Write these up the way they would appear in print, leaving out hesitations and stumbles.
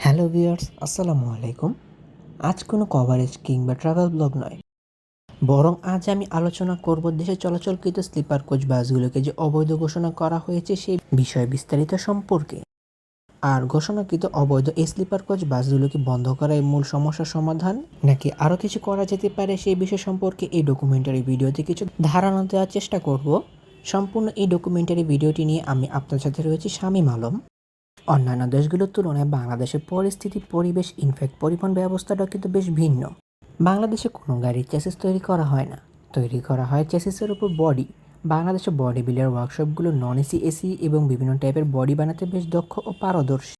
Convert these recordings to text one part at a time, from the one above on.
Hello viewers, আসসালামু আলাইকুম। আজ কোনো কভারেজ কিংবা ট্রাভেল ব্লগ নয়, বরং আজ আমি আলোচনা করব দেশে চলাচলকৃত স্লিপার কোচ বাসগুলোকে যে অবৈধ ঘোষণা করা হয়েছে সেই বিষয়ে বিস্তারিত সম্পর্কে। আর ঘোষণাকৃত অবৈধ এই স্লিপার কোচ বাসগুলোকে বন্ধ করাই মূল সমস্যার সমাধান, নাকি আরও কিছু করা যেতে পারে সেই বিষয় সম্পর্কে এই ডকুমেন্টারি ভিডিওতে কিছু ধারণা দেওয়ার চেষ্টা করব। সম্পূর্ণ এই ডকুমেন্টারি ভিডিওটি নিয়ে আমি আপনার সাথে রয়েছি শামীম আলম। অন্যান্য দেশগুলোর তুলনায় বাংলাদেশের পরিস্থিতি, পরিবেশ, ইনফ্যাক্ট পরিবহন ব্যবস্থাটাও কিন্তু বেশ ভিন্ন। বাংলাদেশে কোনো গাড়ির চেসিস তৈরি করা হয় না, তৈরি করা হয় চেসিসের উপর বডি। বাংলাদেশে বডি বিল্ডার ওয়ার্কশপগুলো নন এসি, এসি এবং বিভিন্ন টাইপের বডি বানাতে বেশ দক্ষ ও পারদর্শী।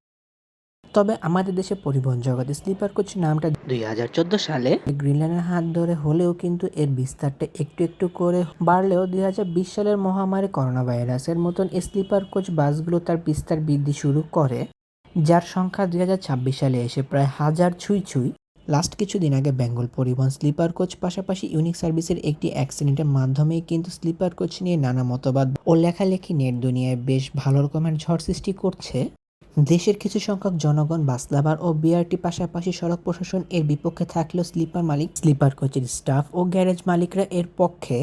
তবে আমাদের দেশে পরিবহন জগতে স্লিপার কোচ নামটা 2014 সালে গ্রিনল্যান্ডের হাত ধরে হলেও কিন্তু এর বিস্তারটা একটু একটু করে বাড়লেও 2020 সালের মহামারী করোনা ভাইরাসের মতন স্লিপার কোচ বাসগুলো তার বিস্তার বৃদ্ধি শুরু করে, যার সংখ্যা 2026 সালে এসে প্রায় হাজার ছুঁই ছুঁই। লাস্ট কিছুদিন আগে বেঙ্গল পরিবহন স্লিপার কোচ পাশাপাশি ইউনিক সার্ভিসের একটি অ্যাক্সিডেন্টের মাধ্যমেই কিন্তু স্লিপার কোচ নিয়ে নানা মতবাদ ও লেখালেখি নেট দুনিয়ায় বেশ ভালো রকমের ঝড় সৃষ্টি করছে। দেশের কিছু সংখ্যক জনগণ বাস লাভার ও বিআরটি পাশাপাশি সড়ক প্রশাসন এর বিপক্ষে থাকলেও স্লিপার কোচের স্টাফ ও গ্যারেজ মালিকরা এর পক্ষে।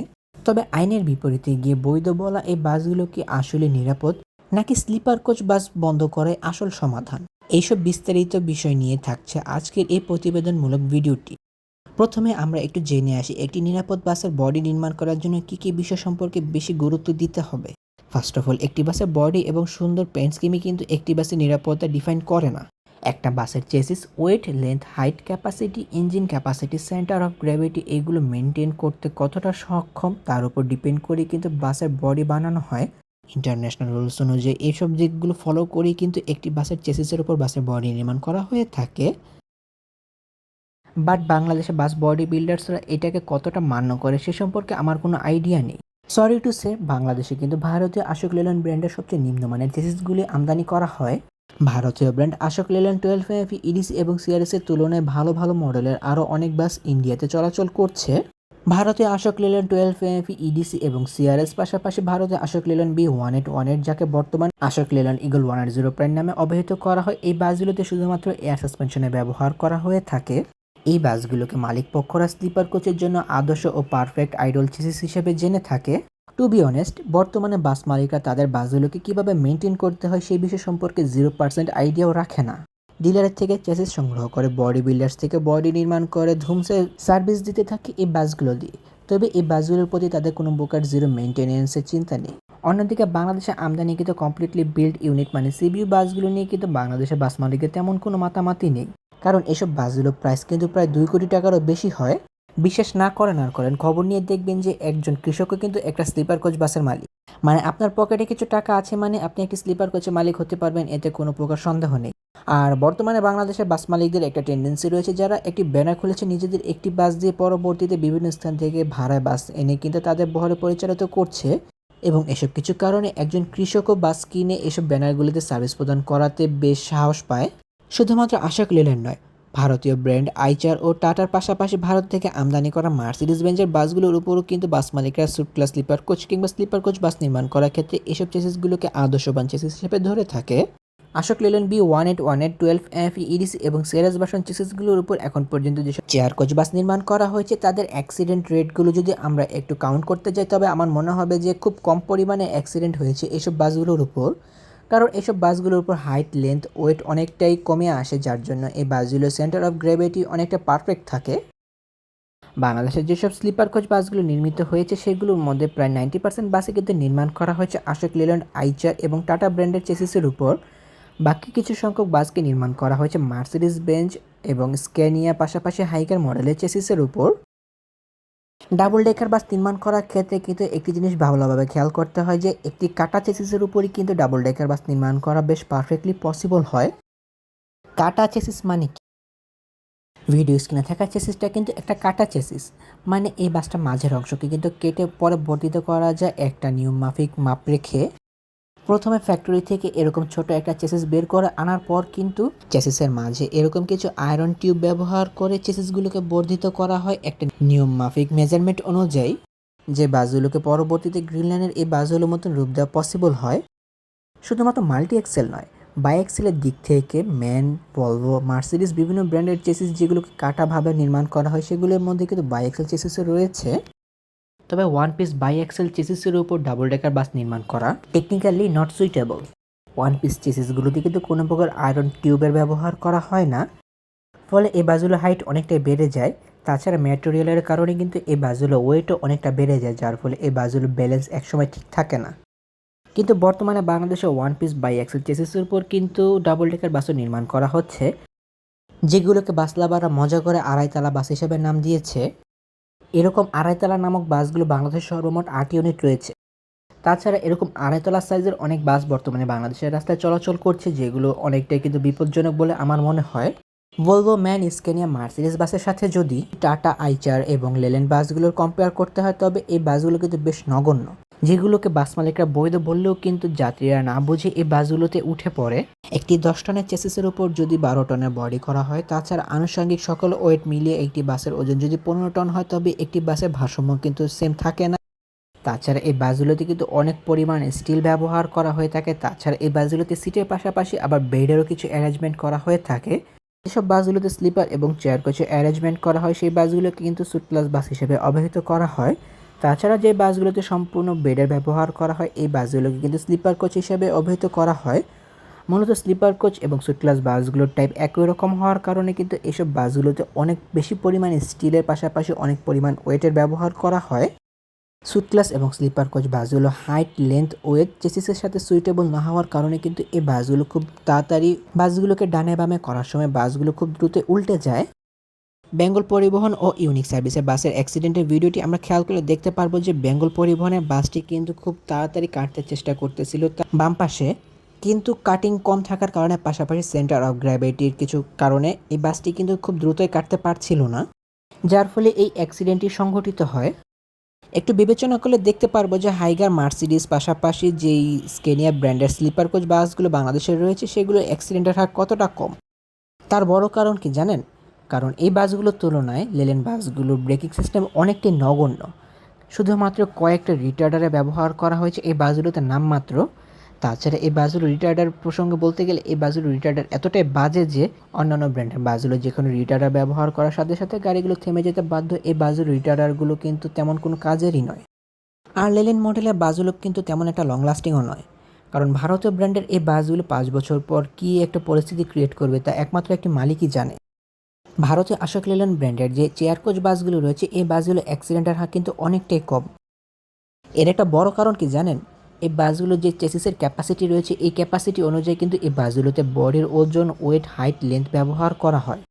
তবে আইনের বিপরীতে গিয়ে বৈধ বলা এই বাসগুলো কি আসলে নিরাপদ, নাকি স্লিপার কোচ বাস বন্ধ করে আসল সমাধান? এইসব বিস্তারিত বিষয় নিয়ে থাকছে আজকের এই প্রতিবেদনমূলক ভিডিওটি। প্রথমে আমরা একটু জেনে আসি একটি নিরাপদ বাসের বডি নির্মাণ করার জন্য কী কী বিষয় সম্পর্কে বেশি গুরুত্ব দিতে হবে। ফার্স্ট অফ অল, একটি বাসের বডি এবং সুন্দর পেইন্ট স্কিমই কিন্তু একটি বাসের নিরাপত্তা ডিফাইন করে না। একটা বাসের chassis, weight, length, height, capacity, engine capacity, centre of gravity এইগুলো মেনটেন করতে কতটা সক্ষম তার উপর ডিপেন্ড করে কিন্তু বাসের বডি বানানো হয়। ইন্টারন্যাশনাল রুলস অনুযায়ী এইসব দিকগুলো ফলো করেই কিন্তু একটি বাসের চেসিসের উপর বাসের বডি নির্মাণ করা হয়ে থাকে। বাট বাংলাদেশে বাস বডি বিল্ডার্সরা এটাকে কতটা মান্য করে সে সম্পর্কে আমার কোনো আইডিয়া নেই। সরি টু সে, বাংলাদেশে কিন্তু ভারতীয় অশোক লেল্যান্ড ব্র্যান্ডের সবচেয়ে নিম্নমানের চেসিসগুলি আমদানি করা হয়। ভারতীয় ব্র্যান্ড অশোক লেল্যান্ড 12 ইডিসি এবং সিআরএস এর তুলনায় ভালো ভালো মডেলের আরও অনেক বাস ইন্ডিয়াতে চলাচল করছে। ভারতীয় অশোক লেল্যান্ড 12 ইডিসি এবং সিআরএস পাশাপাশি ভারতীয় অশোক লেল্যান্ড B181, যাকে বর্তমান অশোক লেল্যান্ড ইগল 180 প্রাইম নামে অভিহিত করা হয়, এই বাসগুলোতে শুধুমাত্র এয়ার সাসপেনশনে ব্যবহার করা হয়ে থাকে। এই বাসগুলোকে মালিক পক্ষরা স্লিপার কোচের জন্য আদর্শ ও পারফেক্ট আইডল চেসিস হিসেবে জেনে থাকে। টু বি অনেস্ট, বর্তমানে বাস মালিকরা তাদের বাসগুলোকে কীভাবে মেনটেন করতে হয় সেই বিষয় সম্পর্কে 0% আইডিয়াও রাখে না। ডিলারের থেকে চেসিস সংগ্রহ করে, বডি বিল্ডার্স থেকে বডি নির্মাণ করে, ধুমসে সার্ভিস দিতে থাকে এই বাসগুলো দিয়ে। তবে এই বাসগুলোর প্রতি তাদের কোনো প্রকার জিরো মেনটেনেন্সের চিন্তা নেই। অন্যদিকে বাংলাদেশে আমদানিকৃত কমপ্লিটলি বিল্ড ইউনিট মানে সিবিইউ বাসগুলো নিয়ে কিন্তু বাংলাদেশের বাস মালিকের তেমন কোনো মাতামাতি নেই, কারণ এসব বাসগুলোর প্রাইস কিন্তু প্রায় 2 কোটি টাকারও বেশি হয়। বিশ্বাস না করেন আর করেন, খবর নিয়ে দেখবেন যে একজন কৃষকও কিন্তু একটা স্লিপার কোচ বাসের মালিক। মানে আপনার পকেটে কিছু টাকা আছে মানে আপনি একটি স্লিপার কোচের মালিক হতে পারবেন, এতে কোনো প্রকার সন্দেহ নেই। আর বর্তমানে বাংলাদেশের বাস মালিকদের একটা টেন্ডেন্সি রয়েছে, যারা একটি ব্যানার খুলেছে নিজেদের একটি বাস দিয়ে, পরবর্তীতে বিভিন্ন স্থান থেকে ভাড়ায় বাস এনে কিন্তু তাদের বহরে পরিচালিত করছে। এবং এসব কিছু কারণে একজন কৃষকও বাস কিনে এসব ব্যানারগুলিতে সার্ভিস প্রদান করাতে বেশ সাহস পায়। শুধুমাত্র অশোক লেল্যান্ড নয়, ভারতীয় ব্র্যান্ড আইচার ও টাটার পাশাপাশি ভারত থেকে আমদানি করা মার্সিডিজ বেঞ্জের বাসগুলোর উপরও কিন্তু বাস মালিকরা সুট ক্লাস স্লিপার কোচ কিংবা স্লিপার কোচ বাস নির্মাণ করার ক্ষেত্রে এসব চেসিসগুলোকে আদর্শবান চেসিস হিসেবে ধরে থাকে। অশোক লেল্যান্ড B181, 12 ইডিসি এবং সিআরএস ভার্সন চেসিসগুলোর উপর এখন পর্যন্ত যেসব চেয়ার কোচ বাস নির্মাণ করা হয়েছে তাদের অ্যাক্সিডেন্ট রেটগুলো যদি আমরা একটু কাউন্ট করতে যাই, তবে আমার মনে হবে যে খুব কম পরিমাণে অ্যাক্সিডেন্ট হয়েছে এসব বাসগুলোর উপর। কারণ এসব বাসগুলোর উপর হাইট, লেন্থ, ওয়েট অনেকটাই কমে আসে, যার জন্য এই বাসগুলোর সেন্টার অফ গ্র্যাভিটি অনেকটা পারফেক্ট থাকে। বাংলাদেশের যেসব স্লিপার কোচ বাসগুলো নির্মিত হয়েছে সেগুলোর মধ্যে প্রায় 90% বাসে কিন্তু নির্মাণ করা হয়েছে অশোক লেল্যান্ড, আইচার এবং টাটা ব্র্যান্ডের চেসিসের উপর। বাকি কিছু সংখ্যক বাসকে নির্মাণ করা হয়েছে মার্সিডিজ বেঞ্জ এবং স্ক্যানিয়া পাশাপাশি হাইকার মডেলের চেসিসের উপর। ডাবল ডেকার বাস নির্মাণ করার ক্ষেত্রে কিন্তু একটি জিনিস ভালোভাবে খেয়াল করতে হয় যে একটি কাটা চেসিসের উপরই কিন্তু ডাবল ডেকার বাস নির্মাণ করা বেশ পারফেক্টলি পসিবল হয়। কাটা চেসিস মানে কি? ভিডিও স্ক্রিনে থাকা চেসিসটা কিন্তু একটা কাটা চেসিস, মানে এই বাসটা মাঝের অংশকে কিন্তু কেটে পরে বর্ধিত করা যায় একটা নিয়ম মাফিক মাপ রেখে। প্রথমে ফ্যাক্টরি থেকে এরকম ছোট একটা চেসিস বের করে আনার পর কিন্তু চেসিসের মাঝে এরকম কিছু আয়রন টিউব ব্যবহার করে চেসিসগুলোকে বর্ধিত করা হয় একটা নিয়ম মাফিক মেজারমেন্ট অনুযায়ী, যে বাসগুলোকে পরবর্তীতে গ্রিনল্যান্ডের এই বাসগুলোর মতন রূপ দেওয়া পসিবল হয়। শুধুমাত্র মাল্টি এক্সেল নয়, বাইএক্সেলের দিক থেকে ম্যান, ভলভো, মার্সিডিজ বিভিন্ন ব্র্যান্ডের চেসিস যেগুলোকে কাটাভাবে নির্মাণ করা হয় সেগুলোর মধ্যে কিন্তু বাইএক্সেল চেসিসও রয়েছে। তবে ওয়ান পিস বাইএক্সেল চেসিসের উপর ডাবল ডেকার বাস নির্মাণ করা technically not suitable. One piece চেসিসগুলোতে কিন্তু কোনো প্রকার আয়রন টিউবের ব্যবহার করা হয় না, ফলে এই বাসগুলোর হাইট অনেকটাই বেড়ে যায়। তাছাড়া ম্যাটেরিয়ালের কারণে কিন্তু এই বাসগুলোর ওয়েটও অনেকটা বেড়ে যায়, যার ফলে এই বাসগুলোর ব্যালেন্স একসময় ঠিক থাকে না। কিন্তু বর্তমানে বাংলাদেশে ওয়ান পিস বাইএক্সেল চেসিসের উপর কিন্তু ডাবল ডেকার বাসও নির্মাণ করা হচ্ছে, যেগুলোকে বাসলাবারা মজা করে আড়াইতলা বাস হিসেবে নাম দিয়েছে। এরকম আড়াইতলা নামক বাসগুলো বাংলাদেশের সর্বমোট 8 ইউনিট রয়েছে। তাছাড়া এরকম আড়াইতলা সাইজের অনেক বাস বর্তমানে বাংলাদেশের রাস্তায় চলাচল করছে, যেগুলো অনেকটাই কিন্তু বিপজ্জনক বলে আমার মনে হয়। ভলভো, ম্যান, স্কেনিয়া, মার্সিডিজ বাসের সাথে যদি টাটা আইচার এবং লেল্যান্ড বাসগুলোর কম্পেয়ার করতে হয়, তবে এই বাসগুলো কিন্তু বেশ নগণ্য, যেগুলোকে বাস মালিকরা বৈধ বললেও কিন্তু যাত্রীরা না বুঝে এই বাসগুলোতে উঠে পড়ে। একটি 10 টনের চেসিসের উপর যদি 12 টনের বডি করা হয়, তাছাড়া আনুষঙ্গিক সকল ওয়েট মিলিয়ে একটি বাসের ওজন যদি 15 টন হয়, তবে একটি বাসের ভারসাম্য কিন্তু সেম থাকে না। তাছাড়া এই বাসগুলোতে কিন্তু অনেক পরিমাণ স্টিল ব্যবহার করা হয়ে থাকে। তাছাড়া এই বাসগুলোতে সিটের পাশাপাশি আবার বেডেরও কিছু অ্যারেঞ্জমেন্ট করা হয়ে থাকে। যেসব বাসগুলোতে স্লিপার এবং চেয়ার কোচের অ্যারেঞ্জমেন্ট করা হয়, সেই বাসগুলোকে কিন্তু সুট ক্লাস বাস হিসেবে অবহিত করা হয়। তাছাড়া যে বাসগুলোতে সম্পূর্ণ বেডের ব্যবহার করা হয়, এই বাসগুলোকে কিন্তু স্লিপার কোচ হিসেবে অবহিত করা হয়। মূলত স্লিপার কোচ এবং সুট ক্লাস বাসগুলোর টাইপ একই রকম হওয়ার কারণে কিন্তু এসব বাসগুলোতে অনেক বেশি পরিমাণ স্টিলের পাশাপাশি অনেক পরিমাণ ওয়েটের ব্যবহার করা হয়। সুট ক্লাস এবং স্লিপার কোচ বাসগুলো হাইট, লেন্থ, ওয়েট চেসিসের সাথে সুইটেবল না হওয়ার কারণে কিন্তু এই বাসগুলো খুব তাড়াতাড়ি বাসগুলোকে ডানে বামে করার সময় বাসগুলো খুব দ্রুত উল্টে যায়। বেঙ্গল পরিবহন ও ইউনিক সার্ভিসের বাসের অ্যাক্সিডেন্টের ভিডিওটি আমরা খেয়াল করলে দেখতে পারবো যে বেঙ্গল পরিবহনের বাসটি কিন্তু খুব তাড়াতাড়ি কাটতে চেষ্টা করতেছিল বাম পাশে, কিন্তু কাটিং কম থাকার কারণে পাশাপাশি সেন্টার অফ গ্র্যাভিটির কিছু কারণে এই বাসটি কিন্তু খুব দ্রুতই কাটতে পারছিল না, যার ফলে এই অ্যাক্সিডেন্টটি সংঘটিত হয়। একটু বিবেচনা করলে দেখতে পারবো যে হাইগার, মার্সিডিজ পাশাপাশি যেই স্কেনিয়া ব্র্যান্ডের স্লিপার কোচ বাসগুলো বাংলাদেশে রয়েছে, সেগুলো অ্যাক্সিডেন্টের হার কতটা কম। তার বড় কারণ কি জানেন? কারণ এই বাসগুলোর তুলনায় লেলেন বাসগুলোর ব্রেকিং সিস্টেম অনেকটাই নগণ্য। শুধুমাত্র কয়েকটা রিটার্ডারে ব্যবহার করা হয়েছে এই বাসগুলোতে নামমাত্র। তাছাড়া এই বাসগুলো রিটার্ডার প্রসঙ্গে বলতে গেলে এই বাসগুলো রিটার্ডার এতটাই বাজে যে অন্যান্য ব্র্যান্ডের বাসগুলো যেখানে রিটার্ডার ব্যবহার করার সাথে সাথে গাড়িগুলো থেমে যেতে বাধ্য, এই বাসগুলো রিটার্ডারগুলো কিন্তু তেমন কোনো কাজেরই নয়। আর লেলেন মডেলের বাসগুলো কিন্তু তেমন একটা লং লাস্টিংও নয়, কারণ ভারতীয় ব্র্যান্ডের এই বাসগুলো 5 বছর পর কী একটা পরিস্থিতি ক্রিয়েট করবে তা একমাত্র একটি মালিকই জানে। ভারতীয় অশোক লেল্যান্ড ব্র্যান্ডের যে চেয়ার কোচ বাসগুলো রয়েছে, এই বাসগুলো অ্যাক্সিডেন্টের হার কিন্তু অনেকটাই কম। এর একটা বড় কারণ কি জানেন? এই বাসগুলোর যে চেসিসের ক্যাপাসিটি রয়েছে, এই ক্যাপাসিটি অনুযায়ী কিন্তু এই বাসগুলোতে বডির ওজন, ওয়েট, হাইট, লেন্থ ব্যবহার করা হয়।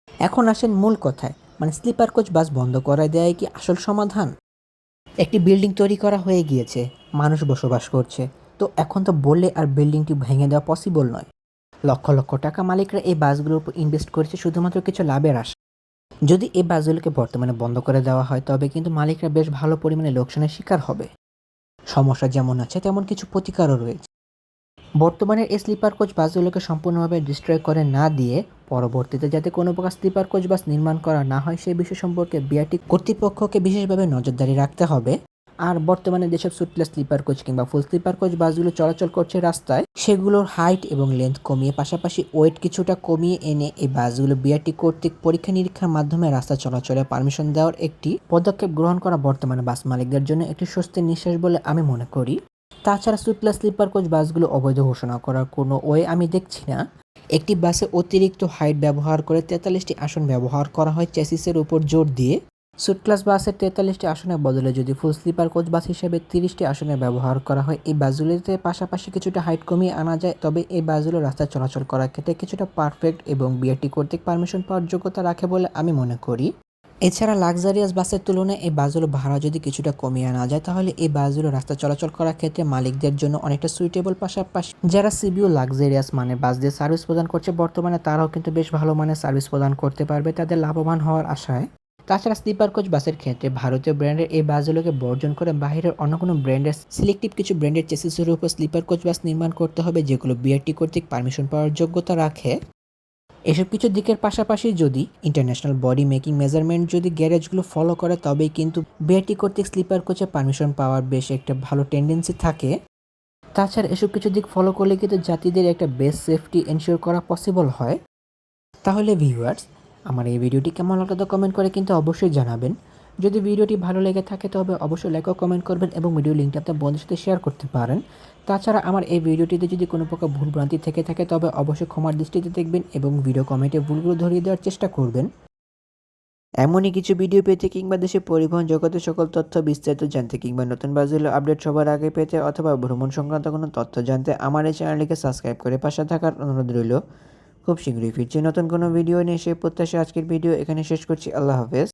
এখন আসেন মূল কথায়, মানে স্লিপার কোচ বাস বন্ধ করে দেয় কি আসল সমাধান? একটি বিল্ডিং তৈরি করা হয়ে গিয়েছে, মানুষ বসবাস করছে, তো এখন তো বললে আর বিল্ডিংটি ভেঙে দেওয়া পসিবল নয়। লক্ষ লক্ষ টাকা মালিকরা এই বাসগুলোর উপর ইনভেস্ট করেছে শুধুমাত্র কিছু লাভের আশা। যদি এই বাসগুলোকে বর্তমানে বন্ধ করে দেওয়া হয়, তবে কিন্তু মালিকরা বেশ ভালো পরিমাণে লোকসানের শিকার হবে। সমস্যা যেমন আছে তেমন কিছু প্রতিকারও রয়েছে। বর্তমানে এই স্লিপার কোচ বাসগুলোকে সম্পূর্ণভাবে ডিস্ট্রয় করে না দিয়ে পরবর্তীতে যাতে কোনো প্রকার স্লিপার কোচ বাস নির্মাণ করা না হয়, সেই বিষয় সম্পর্কে বিআরটি কর্তৃপক্ষকে বিশেষভাবে নজরদারি রাখতে হবে। আর বর্তমানে যেসব সুটলেস স্লিপার কোচ কিংবা ফুল স্লিপার কোচ বাসগুলো চলাচল করছে রাস্তায়, সেগুলোর হাইট এবং লেন্থ কমিয়ে পাশাপাশি ওয়েট কিছুটা কমিয়ে এনে এই বাসগুলো বিআরটি কর্তৃক পরীক্ষা নিরীক্ষার মাধ্যমে রাস্তা চলাচলে পারমিশন দেওয়ার একটি পদক্ষেপ গ্রহণ করা বর্তমানে বাস মালিকদের জন্য একটি স্বস্তির নিঃশ্বাস বলে আমি মনে করি। তাছাড়া সুটলেস স্লিপার কোচ বাসগুলো অবৈধ ঘোষণা করার কোনো ওয়ে আমি দেখছি না। একটি বাসে অতিরিক্ত হাইট ব্যবহার করে 43টি আসন ব্যবহার করা হয় চেসিসের উপর জোর দিয়ে। সুট ক্লাস বাসের 43টি আসনের বদলে যদি ফুল স্লিপার কোচ বাস হিসেবে 30টি আসনের ব্যবহার করা হয়, এই বাসগুলিতে পাশাপাশি কিছুটা হাইট কমিয়ে আনা যায়, তবে এই বাসগুলো রাস্তায় চলাচল করার ক্ষেত্রে কিছুটা পারফেক্ট এবং বিআরটি কর্তৃক পারমিশন পাওয়ার যোগ্যতা রাখে বলে আমি মনে করি। এছাড়া লাক্সারিয়াস বাসের তুলনায় এই বাসগুলো ভাড়া যদি কিছুটা কমিয়ে আনা যায়, তাহলে এই বাসগুলো রাস্তা চলাচল করার ক্ষেত্রে মালিকদের জন্য অনেকটা সুইটেবল। পাশাপাশি যারা সিবিও লাক্সারিয়াস মানে বাস দিয়ে সার্ভিস প্রদান করছে বর্তমানে, তারাও কিন্তু বেশ ভালো মানের সার্ভিস প্রদান করতে পারবে তাদের লাভবান হওয়ার আশায়। তাছাড়া স্লিপার কোচ বাসের ক্ষেত্রে ভারতীয় ব্র্যান্ডের এই বাসগুলোকে বর্জন করে বাইরের অন্য কোনো ব্র্যান্ডের সিলেক্টিভ কিছু ব্র্যান্ডের চেসিসের উপর স্লিপার কোচ বাস নির্মাণ করতে হবে, যেগুলো বিআরটি কর্তৃক পারমিশন পাওয়ার যোগ্যতা রাখে। এসব কিছু দিকের পাশাপাশি যদি ইন্টারন্যাশনাল বডি মেকিং মেজারমেন্ট যদি গ্যারেজগুলো ফলো করে, তবেই কিন্তু বিআরটি কর্তৃক স্লিপার কোচে পারমিশন পাওয়ার বেশ একটা ভালো টেন্ডেন্সি থাকে। তাছাড়া এসব কিছু দিক ফলো করলে কিন্তু যাত্রীদের একটা বেস্ট সেফটি এনশিওর করা পসিবল হয়। তাহলে ভিউয়ার্স, আমার এই ভিডিওটি কেমন লাগলো তা কমেন্ট করে কিন্তু অবশ্যই জানাবেন। যদি ভিডিওটি ভালো লেগে থাকে তবে অবশ্যই লাইক ও কমেন্ট করবেন এবং ভিডিও লিঙ্কটা আপনার বন্ধুদের সাথে শেয়ার করতে পারেন। তাছাড়া আমার এই ভিডিওটিতে যদি কোনো প্রকার ভুলভ্রান্তি থেকে থাকে তবে অবশ্যই ক্ষমার দৃষ্টিতে দেখবেন এবং ভিডিও কমেন্টে ভুলগুলো ধরিয়ে দেওয়ার চেষ্টা করবেন। এমনই কিছু ভিডিও পেতে কিংবা দেশে পরিবহন জগতের সকল তথ্য বিস্তারিত জানতে কিংবা নতুন বাজেল আপডেট সবার আগে পেতে অথবা ভ্রমণ সংক্রান্ত কোনো তথ্য জানতে আমার এই চ্যানেলটিকে সাবস্ক্রাইব করে পাশে থাকার অনুরোধ রইল। খুব শীঘ্রই ফিরছি নতুন কোনো ভিডিও নিয়ে, সেই প্রত্যাশায় আজকের ভিডিও এখানে শেষ করছি। আল্লাহ হাফেজ।